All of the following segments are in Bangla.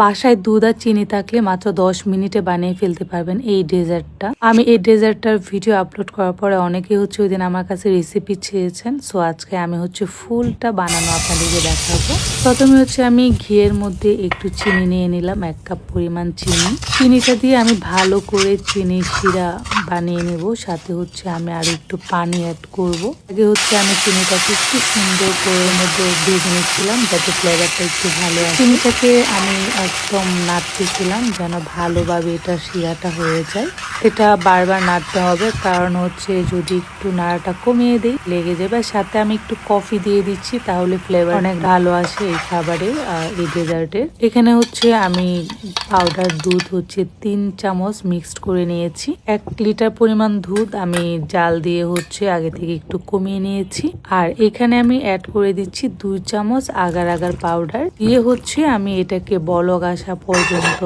বাসায় দুধ আর চিনি থাকলে মাত্র 10 মিনিটে বানিয়ে ফেলতে পারবেন এই ডেজার্টটা। আমি এই ডেজার্টটার ভিডিও আপলোড করার পরে অনেকেই ওই দিন আমার কাছে রেসিপি চেয়েছেন। সো আজকে আমি ফুলটা বানানো আপনাদেরকে দেখাবো। প্রথমে আমি ঘিয়ের মধ্যে একটু চিনি নিয়ে নিলাম, 1 কাপ পরিমাণ চিনি। চিনিটা দিয়ে আমি ভালো করে চিনি শিরা বানিয়ে নেব। সাথে আমি আর একটু পানি অ্যাড করব। আগে আমি চিনিটাকে একটু সুন্দর করে মধ্যে ভেজে নিচ্ছিলাম যাতে ফ্লেভারটা একটু ভালো আসে। চিনিটাকে আমি একদম নাড়তেছিলাম যেন ভালোভাবে এটা শিরাটা হয়ে যায়। এটা বারবার নাড়তে হবে, কারণ যদি একটু নাড়াটা কমিয়ে দিই লেগে যাবে। সাথে আমি একটু কফি দিয়ে দিচ্ছি, তাহলে ফ্লেভার অনেক ভালো আসে এই খাবারে, এই ডেজার্টের। এখানে আমি পাউডার দুধ 3 চামচ মিক্সড করে নিয়েছি। 1 লিটার পরিমাণ দুধ আমি জাল দিয়ে আগে থেকে একটু কমিয়ে নিয়েছি। আর এখানে আমি অ্যাড করে দিচ্ছি 2 চামচ আগার আগার পাউডার দিয়ে আমি এটাকে বলক আসা পর্যন্ত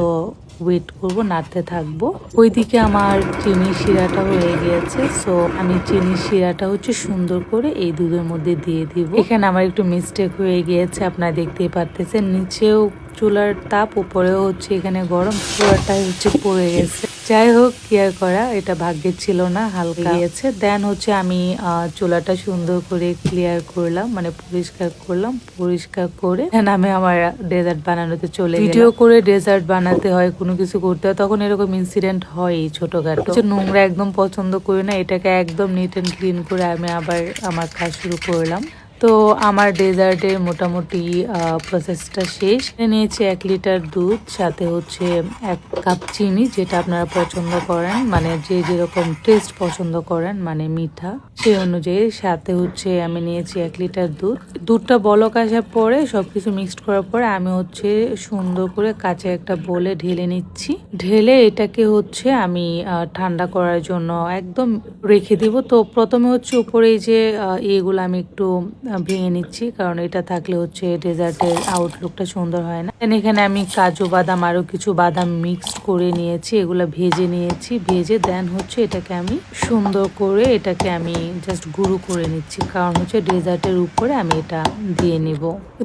ওয়েট করব, নাড়তে থাকবো। ওইদিকে আমার চিনি শিরাটা হয়ে গিয়েছে। সো আমি চিনি শিরাটা সুন্দর করে এই দুধের মধ্যে দিয়ে দিব। এখানে আমার একটু মিস্টেক হয়ে গিয়েছে, আপনারা দেখতেই পারতেছেন। নিচেও চুলার তাপ, উপরেও এখানে গরম, পুরাটাই পড়ে গেছে। যাই হোক, কি আর করা, এটা ভাগ্যের ছিল না, হালকা গিয়েছে। দেন আমি চুলাটা সুন্দর করে ক্লিয়ার করলাম, মানে পরিষ্কার করলাম। পরিষ্কার করে আমি আমার ডেজার্ট বানানোতে চলে গেলাম। ভিডিও করে ডেজার্ট বানাতে হয়, কোনো কিছু করতে হয়, তখন এরকম ইনসিডেন্ট হয় ছোটখাটো। নোংরা একদম পছন্দ করি না, এটাকে একদম নিট অ্যান্ড ক্লিন করে আমি আবার আমার কাজ শুরু করলাম। তো আমার ডেজার্টের মোটামুটি প্রসেসটা শেষ। নিয়েছি 1 লিটার দুধ, সাথে 1 কাপ চিনি, যেটা আপনারা পছন্দ করেন, মানে যে যেরকম টেস্ট পছন্দ করেন, মানে মিঠা সেই অনুযায়ী। সাথে আমি নিয়েছি 1 লিটার দুধ। দুধটা বলক আসার পরে সবকিছু মিক্সড করার পরে আমি সুন্দর করে কাঁচা একটা বোলে ঢেলে নিচ্ছি। ঢেলে এটাকে আমি ঠান্ডা করার জন্য একদম রেখে দিব। তো প্রথমে উপরে যে এগুলো আমি একটু ভেঙে নিচ্ছি, কারণ এটা থাকলে ডেজার্টের আউটলুকটা সুন্দর হয় না। এখানে আমি কাজু বাদাম আরো কিছু বাদাম মিক্স করে নিয়েছি, এগুলো ভেজে নিয়েছি। ভেজে দেন এটাকে আমি সুন্দর করে আমি জাস্ট গুঁড়ো করে নিচ্ছি, কারণ ডেজার্টের উপরে আমি এটা দিয়ে নিব।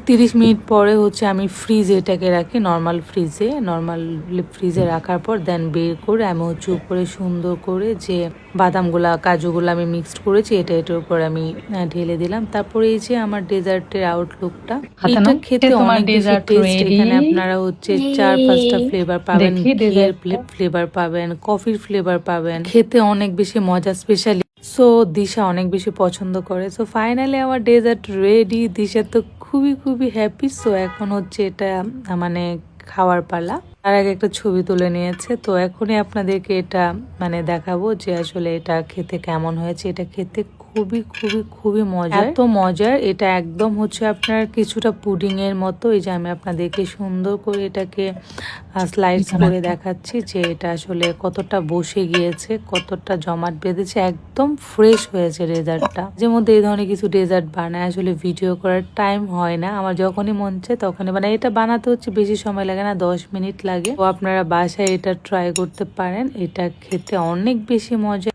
30 মিনিট পরে আমি ফ্রিজে এটাকে রাখি, নর্মাল ফ্রিজে রাখার পর দেন বের করে আমি উপরে সুন্দর করে যে বাদামগুলা কাজুগুলা আমি মিক্সড করেছি এটার উপর আমি ঢেলে দিলাম। তারপরে এই যে আমার ডেজার্টের আউটলুকটা, এটা খেতে অনেক বেশি টেস্ট। এখানে আপনারা 4-5টা ফ্লেভার পাবেন, ঘিয়ের ফ্লেভার পাবেন, কফির ফ্লেভার পাবেন, খেতে অনেক বেশি মজা। স্পেশালি সো দিশা অনেক বেশি পছন্দ করে। সো ফাইনালি আমার ডেজার্ট রেডি। দিশা তো খুবই হ্যাপি। সো এখন এটা মানে খাওয়ার পালা। তার আগে একটা ছবি তুলে নিয়েছে। তো এখনই আপনাদেরকে এটা মানে দেখাবো যে আসলে এটা খেতে কেমন হয়েছে। এটা খেতে খুবই মজার, এত মজার। এটা একদম আপনার কিছুটা পুডিং এর মতো। এই যে আমি আপনাদেরকে সুন্দর করে এটাকে স্লাইস করে দেখাচ্ছি যে এটা আসলে কতটা বসে গিয়েছে, কতটা জমাট বেঁধেছে, একদম ফ্রেশ হয়েছে ডেজার্টটা। যে মধ্যে এই ধরনের কিছু ডেজার্ট বানায়, আসলে ভিডিও করার টাইম হয় না আমার, যখনই মন চায় তখনই বানাই। এটা বানাতে বেশি সময় লাগে না, 10 মিনিট লাগে। তো আপনারা বাসায় এটা ট্রাই করতে পারেন, এটা খেতে অনেক বেশি মজা।